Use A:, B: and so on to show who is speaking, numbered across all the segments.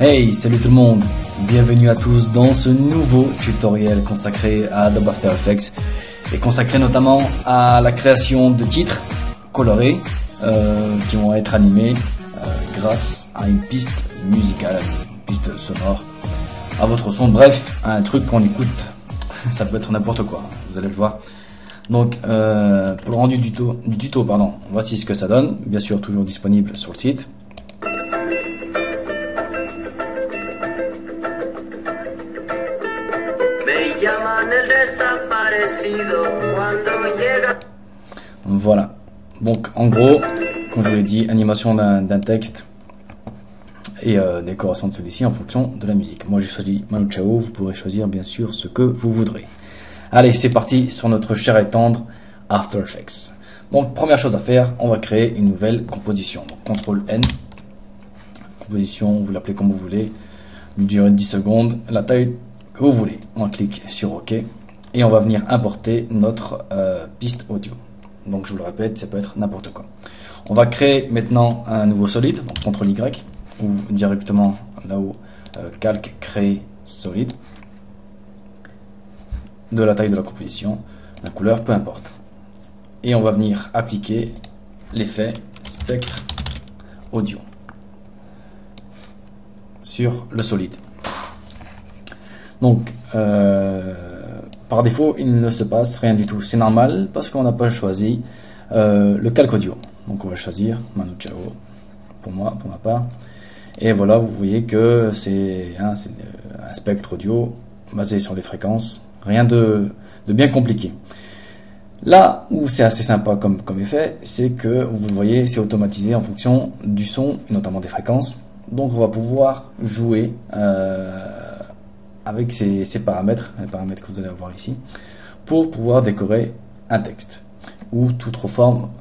A: Hey, salut tout le monde, bienvenue à tous dans ce nouveau tutoriel consacré à Adobe After Effects et consacré notamment à la création de titres colorés qui vont être animés grâce à une piste musicale, une piste sonore à votre son, bref, un truc qu'on écoute, ça peut être n'importe quoi, vous allez le voir. Donc pour le rendu du tuto, voici ce que ça donne, bien sûr toujours disponible sur le site. Voilà, donc en gros, comme je vous l'ai dit, animation d'un texte et décoration de celui-ci en fonction de la musique. Moi j'ai choisi Manu Chao, vous pourrez choisir bien sûr ce que vous voudrez. Allez, c'est parti sur notre cher et tendre After Effects. Donc première chose à faire, on va créer une nouvelle composition. Donc CTRL N, composition, vous l'appelez comme vous voulez, une durée de 10 secondes, la taille que vous voulez. On clique sur OK et on va venir importer notre piste audio. Donc je vous le répète, ça peut être n'importe quoi. On va créer maintenant un nouveau solide, donc CTRL Y, ou directement là-haut, calque, créer solide, de la taille de la composition, la couleur, peu importe. Et on va venir appliquer l'effet spectre audio sur le solide. Donc par défaut il ne se passe rien du tout, c'est normal parce qu'on n'a pas choisi le calque audio. Donc on va choisir Manu Chao pour moi, pour ma part, et voilà, vous voyez que c'est un spectre audio basé sur les fréquences, rien de bien compliqué. Là où c'est assez sympa comme effet, c'est que vous le voyez, c'est automatisé en fonction du son, et notamment des fréquences. Donc on va pouvoir jouer avec ces paramètres, les paramètres que vous allez avoir ici, pour pouvoir décorer un texte ou toute autre forme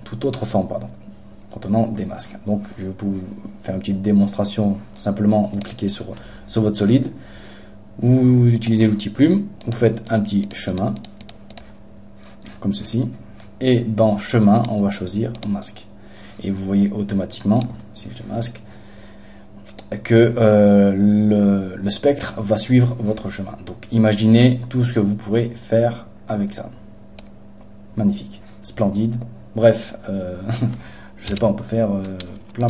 A: contenant des masques. Donc je vais vous faire une petite démonstration. Simplement, vous cliquez sur votre solide, vous utilisez l'outil plume, vous faites un petit chemin comme ceci, et dans chemin on va choisir masque, et vous voyez automatiquement, si je masque, que le spectre va suivre votre chemin. Donc imaginez tout ce que vous pourrez faire avec ça. Magnifique, splendide, bref, je sais pas, on peut faire plein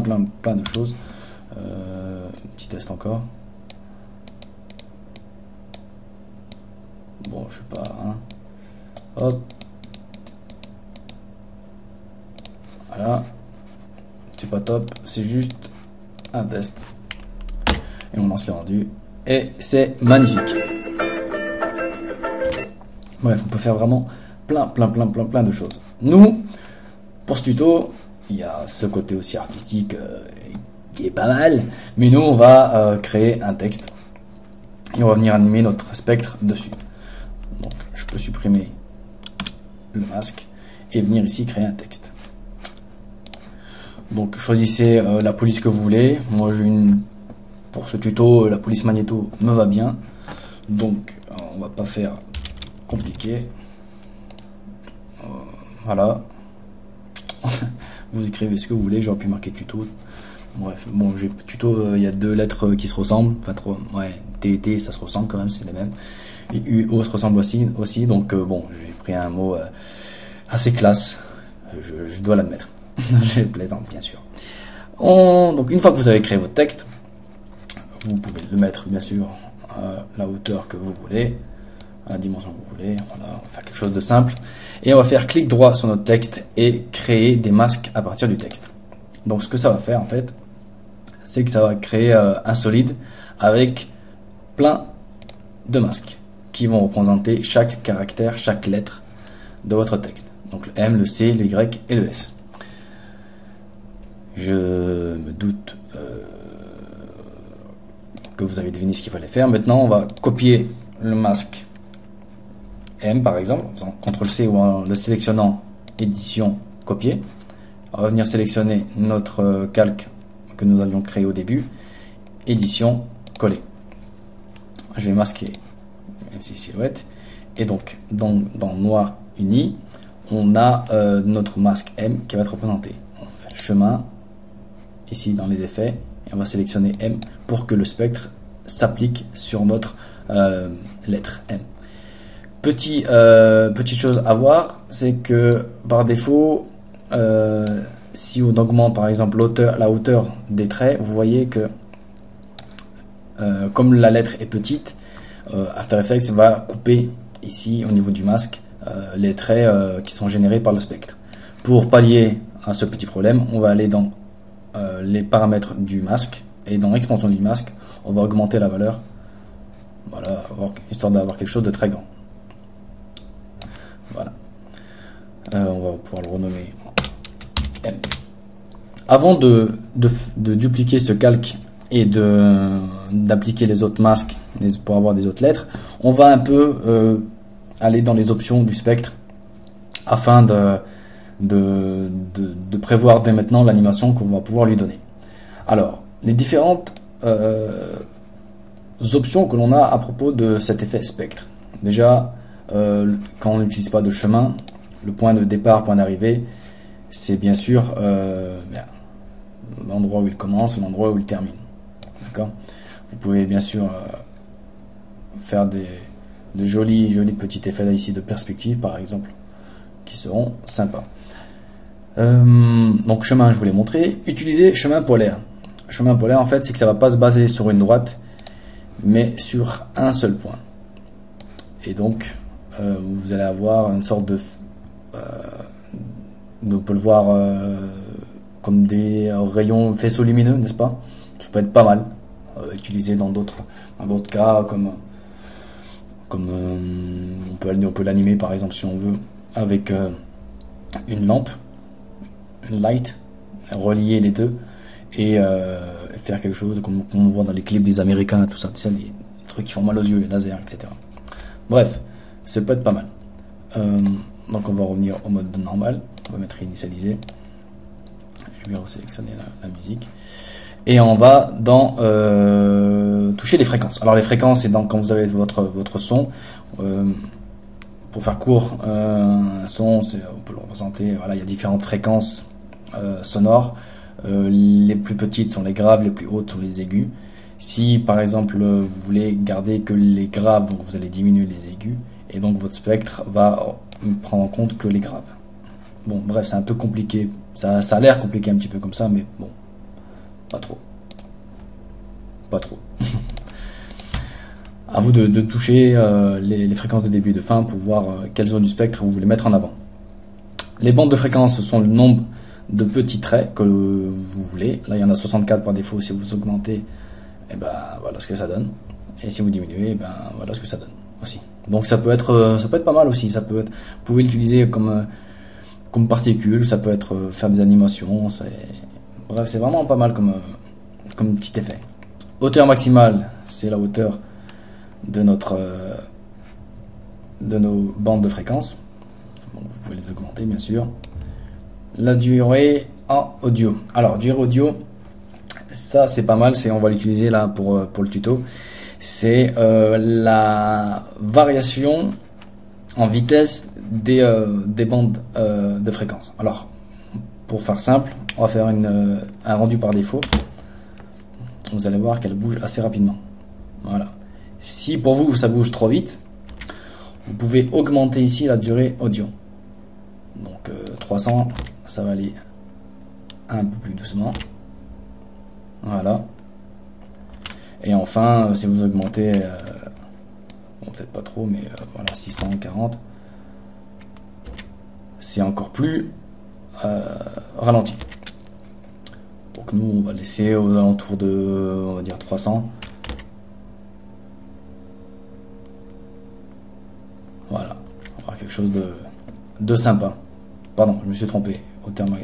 A: de choses. Petit test encore. Bon, je sais pas, hein. Hop. Voilà. C'est pas top, c'est juste un test. Et on lance le rendu. Et c'est magnifique. Bref, on peut faire vraiment plein de choses. Nous, pour ce tuto, il y a ce côté aussi artistique qui est pas mal. Mais nous, on va créer un texte. Et on va venir animer notre spectre dessus. Donc, je peux supprimer le masque et venir ici créer un texte. Donc, choisissez la police que vous voulez. Moi, j'ai pour ce tuto, la police magnéto me va bien. Donc, on va pas faire compliqué. Voilà. Vous écrivez ce que vous voulez. J'aurais pu marquer tuto. Bref, bon, j'ai tuto, il y a deux lettres qui se ressemblent. Enfin, ouais, T et T, ça se ressemble quand même, c'est les mêmes. Et U, O se ressemble aussi. Donc, bon, j'ai pris un mot assez classe. Je dois l'admettre. Je plaisante, bien sûr. Donc, une fois que vous avez créé votre texte, vous pouvez le mettre, bien sûr, à la hauteur que vous voulez, à la dimension que vous voulez. Voilà, on va faire quelque chose de simple. Et on va faire clic droit sur notre texte et créer des masques à partir du texte. Donc, ce que ça va faire, en fait, c'est que ça va créer un solide avec plein de masques qui vont représenter chaque caractère, chaque lettre de votre texte. Donc, le M, le C, le Y et le S. Je me doute que vous avez deviné ce qu'il fallait faire. Maintenant, on va copier le masque M, par exemple, en faisant CTRL-C ou en le sélectionnant, édition, copier. On va venir sélectionner notre calque que nous avions créé au début, édition, coller. Je vais masquer MC Silhouette. Et donc, dans noir uni, on a notre masque M qui va être représenté. On fait le chemin, ici dans les effets, et on va sélectionner M pour que le spectre s'applique sur notre lettre M. Petite chose à voir, c'est que par défaut, si on augmente par exemple la hauteur des traits, vous voyez que comme la lettre est petite, After Effects va couper ici au niveau du masque les traits qui sont générés par le spectre. Pour pallier à ce petit problème, on va aller dans les paramètres du masque et dans l'expansion du masque, on va augmenter la valeur, voilà, histoire d'avoir quelque chose de très grand. Voilà. On va pouvoir le renommer M. Avant de dupliquer ce calque et d'appliquer les autres masques pour avoir des autres lettres, on va un peu aller dans les options du spectre afin de prévoir dès maintenant l'animation qu'on va pouvoir lui donner. Alors, les différentes options que l'on a à propos de cet effet spectre. Déjà, quand on n'utilise pas de chemin, le point de départ, point d'arrivée, c'est bien sûr l'endroit où il commence et l'endroit où il termine. D'accord ? Vous pouvez bien sûr faire de jolis petits effets là, ici de perspective par exemple, qui seront sympas. Donc chemin, je vous l'ai montré. Utilisez chemin polaire. Chemin polaire, en fait, c'est que ça va pas se baser sur une droite, mais sur un seul point. Et donc, vous allez avoir une sorte de... on peut le voir comme des rayons faisceaux lumineux, n'est-ce pas? Ça peut être pas mal. Utilisé dans d'autres cas, comme on peut l'animer par exemple si on veut, avec une lampe, une light, relier les deux et faire quelque chose comme on voit dans les clips des Américains, tout ça, des trucs qui font mal aux yeux, les lasers, etc. Bref, ça peut être pas mal. Donc on va revenir au mode normal, on va mettre initialiser, je vais resélectionner la musique et on va dans toucher les fréquences. Alors les fréquences, c'est quand vous avez votre son. Pour faire court, un son, on peut le représenter, voilà, il y a différentes fréquences sonores. Les plus petites sont les graves, les plus hautes sont les aigus. Si par exemple vous voulez garder que les graves, donc vous allez diminuer les aigus, et donc votre spectre va prendre en compte que les graves. Bon, bref, c'est un peu compliqué, ça a l'air compliqué un petit peu comme ça, mais bon, pas trop. À vous de toucher les fréquences de début et de fin pour voir quelle zone du spectre vous voulez mettre en avant. Les bandes de fréquences, ce sont le nombre de petits traits que vous voulez. Là, il y en a 64 par défaut. Si vous augmentez, et ben voilà ce que ça donne. Et si vous diminuez, ben voilà ce que ça donne aussi. Donc ça peut être pas mal aussi. Vous pouvez l'utiliser comme particule. Ça peut être faire des animations. Bref, c'est vraiment pas mal comme petit effet. Hauteur maximale, c'est la hauteur de nos bandes de fréquences. Bon, vous pouvez les augmenter bien sûr. La durée en audio. Alors durée audio, ça c'est pas mal, on va l'utiliser là pour le tuto. C'est la variation en vitesse des bandes de fréquences. Alors pour faire simple, on va faire un rendu par défaut. Vous allez voir qu'elle bouge assez rapidement. Voilà. Si pour vous ça bouge trop vite, vous pouvez augmenter ici la durée audio. Donc 300, ça va aller un peu plus doucement. Voilà. Et enfin, si vous augmentez, bon, peut-être pas trop, mais voilà, 640, c'est encore plus ralenti. Donc nous, on va laisser aux alentours de, on va dire 300. Voilà, on va avoir quelque chose de sympa. Pardon, je me suis trompé au terme.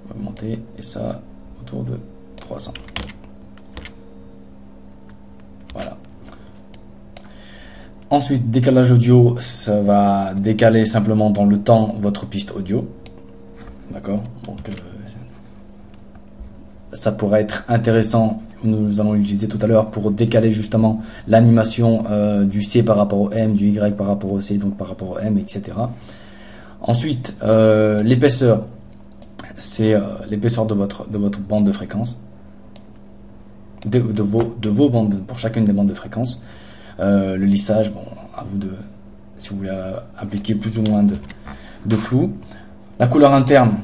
A: On va augmenter et ça autour de 300. Voilà. Ensuite, décalage audio, ça va décaler simplement dans le temps votre piste audio. D'accord. Donc ça pourrait être intéressant, nous allons l'utiliser tout à l'heure pour décaler justement l'animation du C par rapport au M, du Y par rapport au C, donc par rapport au M, etc. Ensuite, l'épaisseur, c'est l'épaisseur de votre bande de fréquence, de vos bandes, pour chacune des bandes de fréquence. Le lissage, bon, à vous de, si vous voulez appliquer plus ou moins de flou. La couleur interne,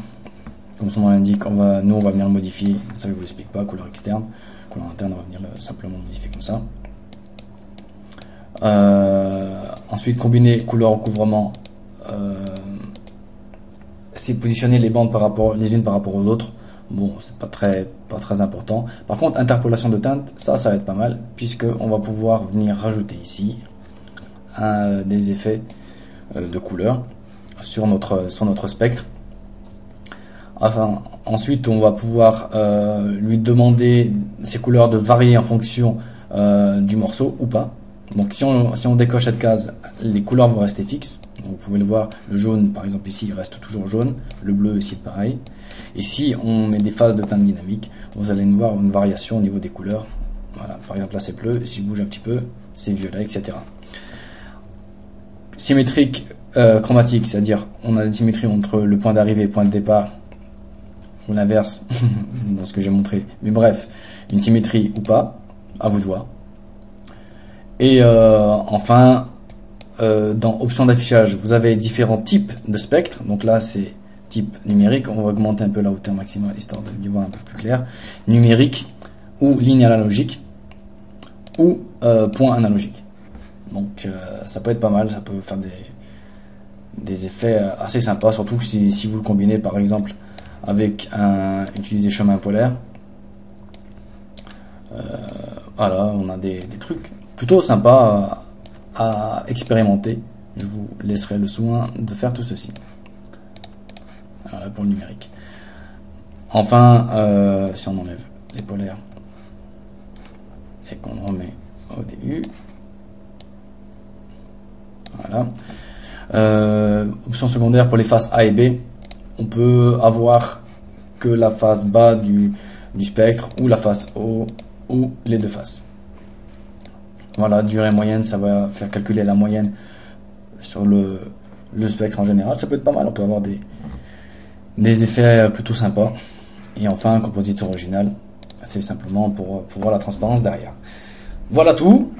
A: comme son nom l'indique, nous on va venir le modifier, ça je vous l'explique pas. Couleur externe, couleur interne, on va venir simplement modifier comme ça. Ensuite, combiner couleur recouvrement, c'est positionner les bandes les unes par rapport aux autres. Bon, c'est pas très important. Par contre, interpolation de teinte, ça va être pas mal, puisque on va pouvoir venir rajouter ici des effets de couleur sur notre spectre. Enfin, ensuite, on va pouvoir lui demander ces couleurs de varier en fonction du morceau ou pas. Donc si on décoche cette case, les couleurs vont rester fixes. Donc, vous pouvez le voir, le jaune par exemple ici il reste toujours jaune, le bleu ici pareil. Et si on met des phases de teinte dynamique, vous allez voir une variation au niveau des couleurs. Voilà, par exemple là c'est bleu, si je bouge un petit peu, c'est violet, etc. Symétrique chromatique, c'est-à-dire on a une symétrie entre le point d'arrivée et le point de départ, ou l'inverse, dans ce que j'ai montré. Mais bref, une symétrie ou pas, à vous de voir. Et enfin, dans options d'affichage, vous avez différents types de spectres. Donc là, c'est type numérique. On va augmenter un peu la hauteur maximale histoire de voir un peu plus clair. Numérique ou ligne analogique ou point analogique. Donc ça peut être pas mal, ça peut faire des effets assez sympas, surtout si vous le combinez par exemple avec utiliser chemin polaire. Voilà, on a des trucs plutôt sympas à expérimenter. Je vous laisserai le soin de faire tout ceci. Voilà pour le numérique. Enfin, si on enlève les polaires et qu'on remet au début, voilà. Option secondaire pour les faces A et B, on peut avoir que la face bas du spectre ou la face haut ou les deux faces. Voilà, durée moyenne, ça va faire calculer la moyenne sur le spectre en général. Ça peut être pas mal, on peut avoir des effets plutôt sympas. Et enfin, compositeur original, c'est simplement pour voir la transparence derrière. Voilà tout.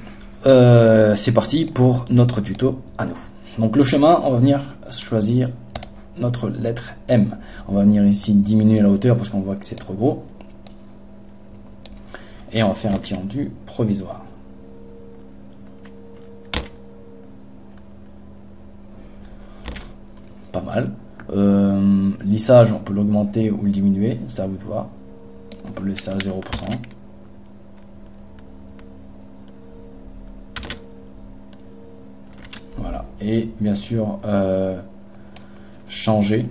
A: C'est parti pour notre tuto à nous. Donc le chemin, on va venir choisir notre lettre M. On va venir ici diminuer la hauteur parce qu'on voit que c'est trop gros. Et on va faire un petit rendu provisoire. Pas mal. Lissage, on peut l'augmenter ou le diminuer, ça à vous de voir. On peut le laisser à 0%. Voilà. Et bien sûr, changer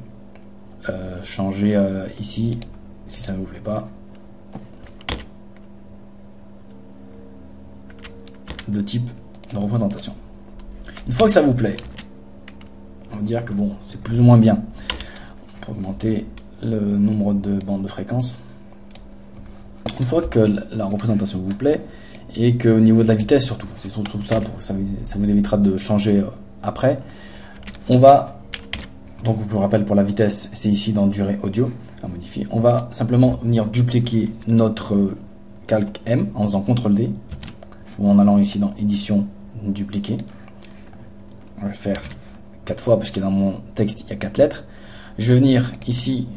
A: ici, si ça ne vous plaît pas, de type de représentation. Une fois que ça vous plaît, on va dire que bon, c'est plus ou moins bien. On peut augmenter le nombre de bandes de fréquence. Une fois que la représentation vous plaît et qu'au niveau de la vitesse surtout, c'est surtout ça, ça vous évitera de changer après. On va, donc je vous rappelle pour la vitesse, c'est ici dans durée audio à modifier. On va simplement venir dupliquer notre calque M en faisant CTRL D ou en allant ici dans édition dupliquer. On va le faire 4 fois parce que dans mon texte il y a 4 lettres. Je vais venir ici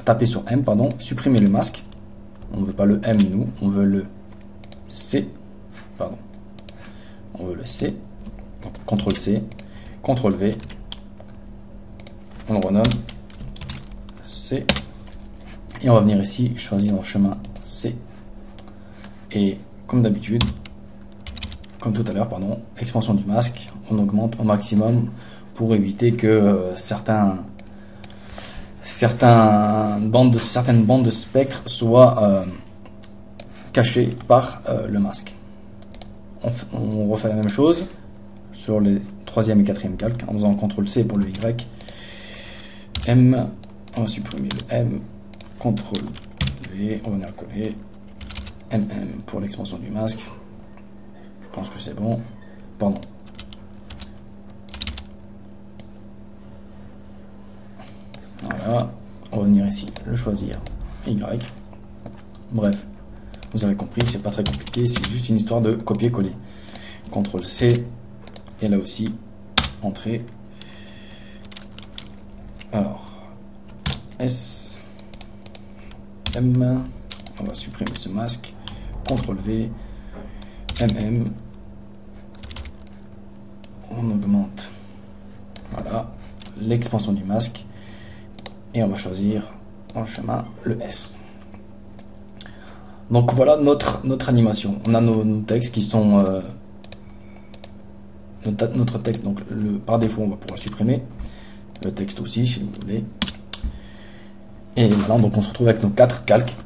A: taper sur M, pardon, supprimer le masque. On ne veut pas le M nous, on veut le C, pardon. On veut le C. Donc, CTRL C, CTRL V. On le renomme C. Et on va venir ici choisir le chemin C. Et comme d'habitude, comme tout à l'heure, pardon, expansion du masque, on augmente au maximum pour éviter que certaines bandes de spectre soient cachées par le masque. On refait la même chose sur les 3e et 4e calques en faisant CTRL C pour le Y, M, on va supprimer le M, CTRL V, on va venir coller, MM pour l'expansion du masque. Je pense que c'est bon. Pardon. Voilà, on va venir ici, le choisir, Y. Bref, vous avez compris, c'est pas très compliqué, c'est juste une histoire de copier-coller. CTRL C, et là aussi, entrée. Alors, S, M, on va supprimer ce masque, CTRL V, MM, on augmente, voilà, l'expansion du masque, et on va choisir dans le chemin le S. Donc voilà notre animation. On a nos textes qui sont notre texte, donc par défaut on va pouvoir supprimer le texte aussi si vous voulez. Et voilà, donc on se retrouve avec nos 4 calques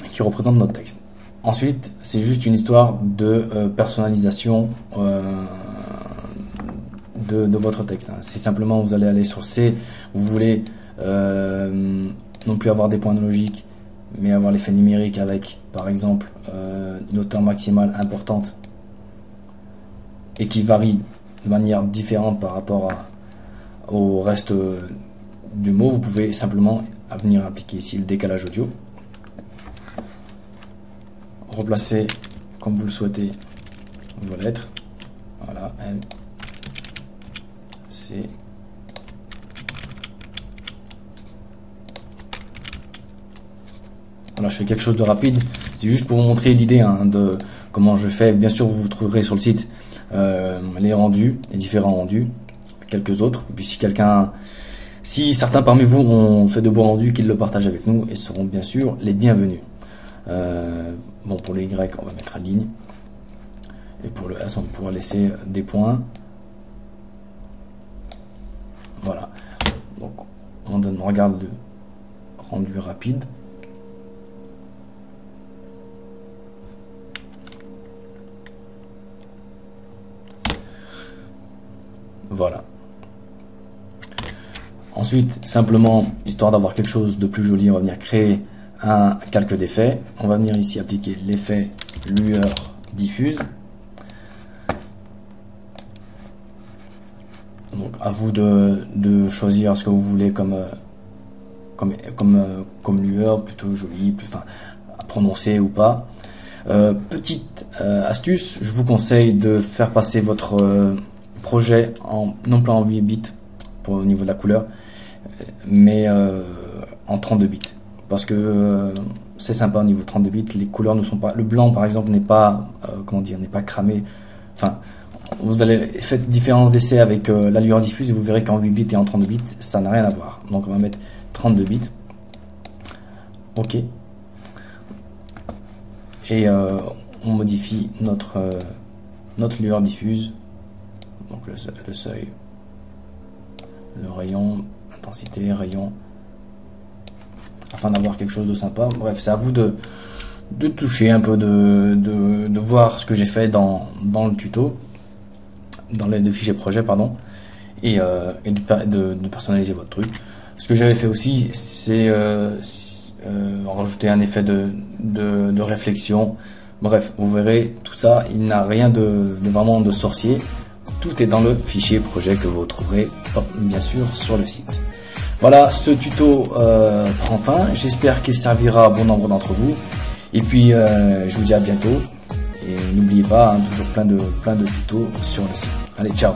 A: qui représentent notre texte. Ensuite, c'est juste une histoire de personnalisation de votre texte. C'est simplement, vous allez aller sur C, vous voulez non plus avoir des points analogiques, mais avoir l'effet numérique avec, par exemple, une hauteur maximale importante et qui varie de manière différente par rapport au reste du mot. Vous pouvez simplement venir appliquer ici le décalage audio, replacer comme vous le souhaitez vos lettres, voilà, M, C, voilà, je fais quelque chose de rapide, c'est juste pour vous montrer l'idée de comment je fais. Bien sûr, vous trouverez sur le site les rendus, les différents rendus, quelques autres. Et puis si certains parmi vous ont fait de beaux rendus, qu'ils le partagent avec nous et seront bien sûr les bienvenus. Bon, pour les Y, on va mettre à ligne, et pour le S, on va pouvoir laisser des points. Voilà. Donc, on regarde le rendu rapide. Voilà. Ensuite, simplement, histoire d'avoir quelque chose de plus joli, on va venir créer un calque d'effet. On va venir ici appliquer l'effet lueur diffuse. Donc à vous de choisir ce que vous voulez comme lueur, plutôt jolie, à prononcer ou pas. Petite astuce, je vous conseille de faire passer votre projet non pas en 8 bits au niveau de la couleur, mais en 32 bits. Parce que c'est sympa au niveau 32 bits, les couleurs ne sont pas... Le blanc par exemple n'est pas, n'est pas cramé. Enfin, vous allez faire différents essais avec la lueur diffuse et vous verrez qu'en 8 bits et en 32 bits, ça n'a rien à voir. Donc on va mettre 32 bits. OK. Et on modifie notre lueur diffuse. Donc le seuil, le rayon, intensité, rayon, afin d'avoir quelque chose de sympa. Bref, c'est à vous de toucher un peu, de voir ce que j'ai fait dans le tuto, dans les deux fichiers projet, pardon, et de personnaliser votre truc. Ce que j'avais fait aussi, c'est rajouter un effet de réflexion. Bref, vous verrez, tout ça, il n'a rien de vraiment de sorcier. Tout est dans le fichier projet que vous trouverez bien sûr sur le site. Voilà, ce tuto prend fin. J'espère qu'il servira à bon nombre d'entre vous. Et puis, je vous dis à bientôt. Et n'oubliez pas, toujours plein de tutos sur le site. Allez, ciao!